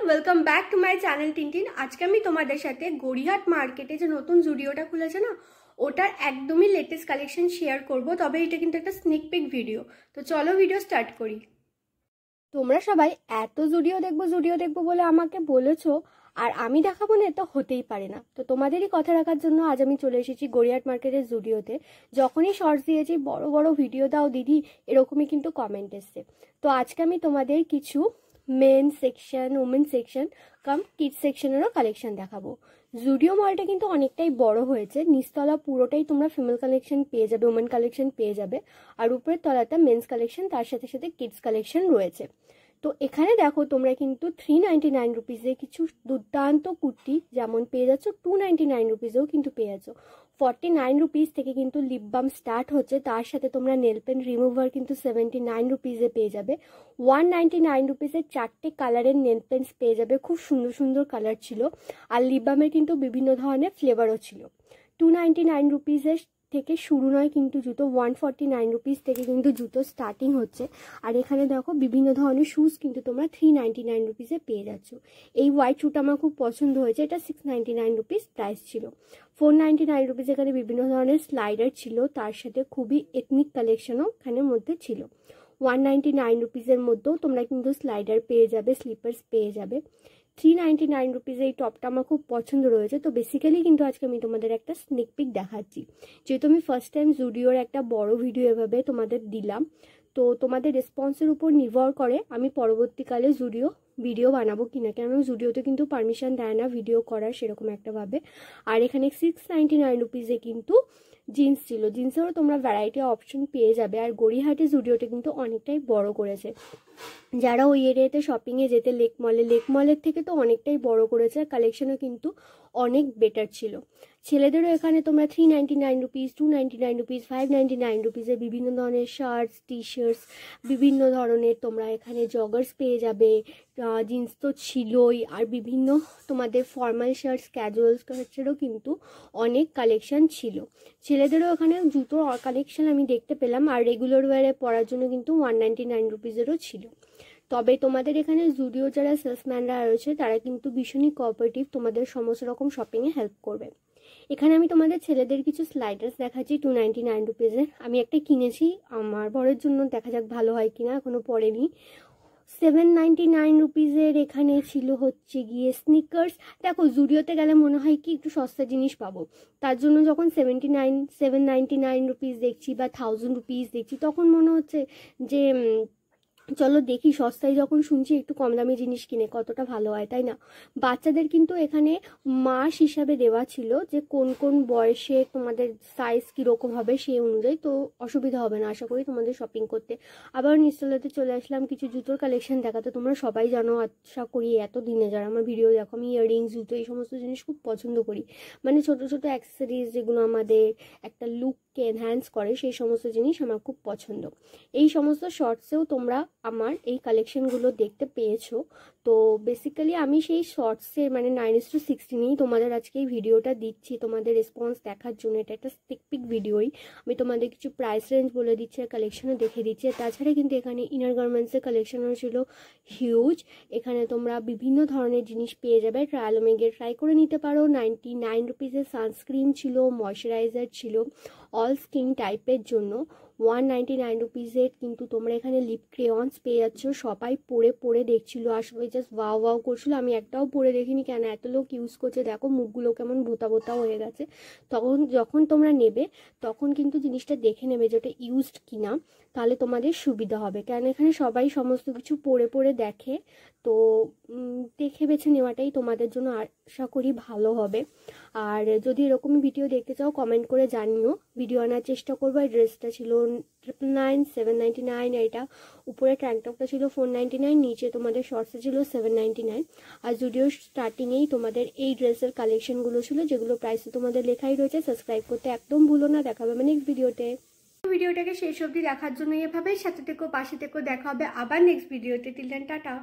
Welcome back to my channel Tintin. আজকে আমি তোমাদের সাথে গড়িয়াহাট মার্কেটে যে নতুন জুডিওটা খুলেছে না, ওটার একদমই লেটেস্ট কালেকশন শেয়ার করব। তবে এটা কিন্তু একটা স্নিক পিক ভিডিও। তো চলো ভিডিও স্টার্ট করি। তোমরা সবাই এত জুডিও দেখবো বলে আমাকে বলেছো, আর আমি দেখাবো না, এটা হতেই পারে না। তো তোমাদেরই কথা রাখার জন্য আজ আমি চলে এসেছি গড়িয়াহাট মার্কেটের জুডিওতে। যখনই শর্টস দিয়েছি বড় বড় ভিডিও দাও দিদি, এরকমই কিন্তু কমেন্ট এসছে। তো আজকে আমি তোমাদের কিছু মেন সেকশন, ওমেন সেকশন কাম কিডস সেকশনেরও কালেকশন দেখাবো। জুডিও মলটা কিন্তু অনেকটাই বড় হয়েছে। নিচতলা পুরোটাই তোমরা ফিমেল কালেকশন পেয়ে যাবে, ওমেন কালেকশন পেয়ে যাবে, আর উপরের তলাটা মেন্স কালেকশন, তার সাথে সাথে কিডস কালেকশন রয়েছে। তো এখানে দেখো তোমরা কিন্তু 399 রুপিসে কিছু দুর্দান্ত কুর্তি যেমন পেয়ে যাচ্ছ, 299 রুপিসেও কিন্তু পেয়ে যাচ্ছ। 49 রুপিস থেকে কিন্তু লিপ বাম স্টার্ট হচ্ছে, তার সাথে তোমরা নেল পেন রিমুভার কিন্তু 79 রুপিসে পেয়ে যাবে। 199 রুপিসের 4টে কালারের নেল পেন্স পেয়ে যাবে, খুব সুন্দর সুন্দর কালার ছিল। আর লিপ বামের কিন্তু বিভিন্ন ধরনের ফ্লেভারও ছিল। 299 রুপিসের থেকে শুরু নয় কিন্তু জুতো, 149 রুপিস থেকে কিন্তু জুতো স্টার্টিং হচ্ছে। আর এখানে দেখো বিভিন্ন ধরনের শুজ কিন্তু তোমরা 399 রুপিসে পেয়ে যাচ্ছ। এই হোয়াইট শুটা আমার খুব পছন্দ হয়েছে, এটা 699 রুপিস প্রাইস ছিল। 499 রুপিস এখানে বিভিন্ন ধরনের স্লাইডার ছিল, তার সাথে খুবই এথনিক কালেকশনও এখানের মধ্যে ছিল। 199 রুপিসের মধ্যেও তোমরা কিন্তু স্লাইডার পেয়ে যাবে, স্লিপার্স পেয়ে যাবে। 399 রুপিসে এই টপটা আমার খুব পছন্দ রয়েছে। তো বেসিক্যালি কিন্তু আজকে আমি তোমাদের একটা স্নিক পিক দেখাচ্ছি, যেহেতু আমি ফার্স্ট টাইম জুডিওর একটা বড় ভিডিও এভাবে তোমাদের দিলাম। তো তোমাদের রেসপন্সের উপর নির্ভর করে আমি পরবর্তীকালে জুডিও ভিডিও বানাবো কিনা, কেন জুডিওতে কিন্তু পারমিশন দেয় না ভিডিও করার সেরকম একটা ভাবে। আর এখানে 699 রুপিসে কিন্তু জিন্স ছিল, জিন্সেরও তোমরা ভ্যারাইটি অপশন পেয়ে যাবে। আর গড়িয়াহাটে জুডিওটা কিন্তু অনেকটাই বড় করেছে। যারা ওই এরিয়াতে শপিংয়ে যেতে লেক মলের থেকে তো অনেকটাই বড় করেছে, কালেকশনও কিন্তু অনেক বেটার ছিল। ছেলেদেরও এখানে তোমরা 399 রুপিস, 299 রুপিস, 599 রুপিসে বিভিন্ন ধরনের শার্টস, টি শার্টস, বিভিন্ন ধরনের তোমরা এখানে জগার্স পেয়ে যাবে। জিন্স তো ছিলই, আর বিভিন্ন তোমাদের ফর্মাল শার্টস, ক্যাজুয়াল শার্টসেরও কিন্তু অনেক কালেকশন ছিল। ছেলেদেরও এখানে জুতোর কালেকশন আমি দেখতে পেলাম, আর রেগুলার ওয়ারে পরার জন্য কিন্তু 199 রুপিসেরও ছিল। তবে তোমাদের এখানে জুডিও যারা সেলসম্যানরা রয়েছে তারা কিন্তু ভীষণই কোঅপারেটিভ, তোমাদের সমস্ত রকম শপিংয়ে হেল্প করবে। এখানে আমি তোমাদের ছেলেদের কিছু স্লাইডার্স দেখাচ্ছি 299 রুপিসের। আমি একটা কিনেছি আমার বরের জন্য, দেখা যাক ভালো হয় কিনা, এখনো পরেনি। 799 রুপিসের এখানে ছিল হচ্ছে গিয়ে স্নিকার্স। দেখো জুডিওতে গেলে মনে হয় কি একটু সস্তা জিনিস পাবো, তার জন্য যখন 799 রুপিস দেখছি বা 1000 রুপিস দেখছি, তখন মনে হচ্ছে যে চলো দেখি, সস্তায় যখন শুনছি একটু কম দামি জিনিস কিনে কতটা ভালো হয়, তাই না? বাচ্চাদের কিন্তু এখানে মাস হিসাবে দেওয়া ছিল যে কোন কোন বয়সে তোমাদের সাইজ কীরকম হবে সেই অনুযায়ী, তো অসুবিধা হবে না আশা করি তোমাদের শপিং করতে। আবার নিচতলাতে চলে আসলাম কিছু জুতোর কালেকশন দেখাতে। তোমরা সবাই জানো আশা করি, এত দিনে যারা আমার ভিডিও দেখো, আমি ইয়াররিংস, জুতো, এই সমস্ত জিনিস খুব পছন্দ করি। মানে ছোট ছোট অ্যাক্সেসরিজ যেগুলো আমাদের একটা লুককে এনহ্যান্স করে, সেই সমস্ত জিনিস আমার খুব পছন্দ। এই সমস্ত শর্টসেও তোমরা আমার এই কালেকশনগুলো দেখতে পেয়েছো। তো বেসিক্যালি আমি সেই শর্টসের মানে 9:16 তোমাদের আজকে এই ভিডিওটা দিচ্ছি তোমাদের রেসপন্স দেখার জন্য। এটা একটা স্টিক পিক ভিডিওই, আমি তোমাদের কিছু প্রাইস রেঞ্জ বলে দিচ্ছি আর কালেকশনও দেখে দিচ্ছি। তাছাড়া কিন্তু এখানে ইনার গার্মেন্টসের কালেকশনও ছিল হিউজ। এখানে তোমরা বিভিন্ন ধরনের জিনিস পেয়ে যাবে, ট্রায়াল মেগে ট্রাই করে নিতে পারো। 99 রুপিসের সানস্ক্রিন ছিল, ময়শ্চারাইজার ছিল অল স্কিন টাইপের জন্য। 199 রুপিসের কিন্তু তোমরা এখানে লিপ ক্রেয়ন্স পেয়ে যাচ্ছ। সবাই পরে দেখছিল, আসলে জাস্ট ওয়াও করছিল। আমি একটাও পরে দেখিনি, কেন এত লোক ইউজ করছে, দেখো মুখগুলো কেমন ভোতা হয়ে গেছে। যখন তোমরা নেবে তখন কিন্তু জিনিসটা দেখে নেবে যে ওটা ইউজড কিনা, তাহলে তোমাদের সুবিধা হবে। কেন এখানে সবাই সমস্ত কিছু পরে দেখে, তো দেখে বেছে নেওয়াটাই তোমাদের জন্য আশা করি ভালো হবে। আর যদি এরকমই ভিডিও দেখতে চাও কমেন্ট করে জানিও, ভিডিও আনার চেষ্টা করবো। এই ড্রেসটা ছিল 799, এটা উপরে ট্যাঙ্কটপটা ছিল 499, নিচে তোমাদের শর্টসে ছিল 799। আর যদিও স্টার্টিংয়েই তোমাদের এই ড্রেসের কালেকশনগুলো ছিল, যেগুলো প্রাইসে তোমাদের লেখাই রয়েছে। সাবস্ক্রাইব করতে একদম ভুলো না। দেখা হবে নেক্সট ভিডিওটাকে শেষ অবধি দেখার জন্য এভাবেই সাথে থেকো, পাশে থেকো। দেখা হবে আবার নেক্সট ভিডিওতে। Till then tata.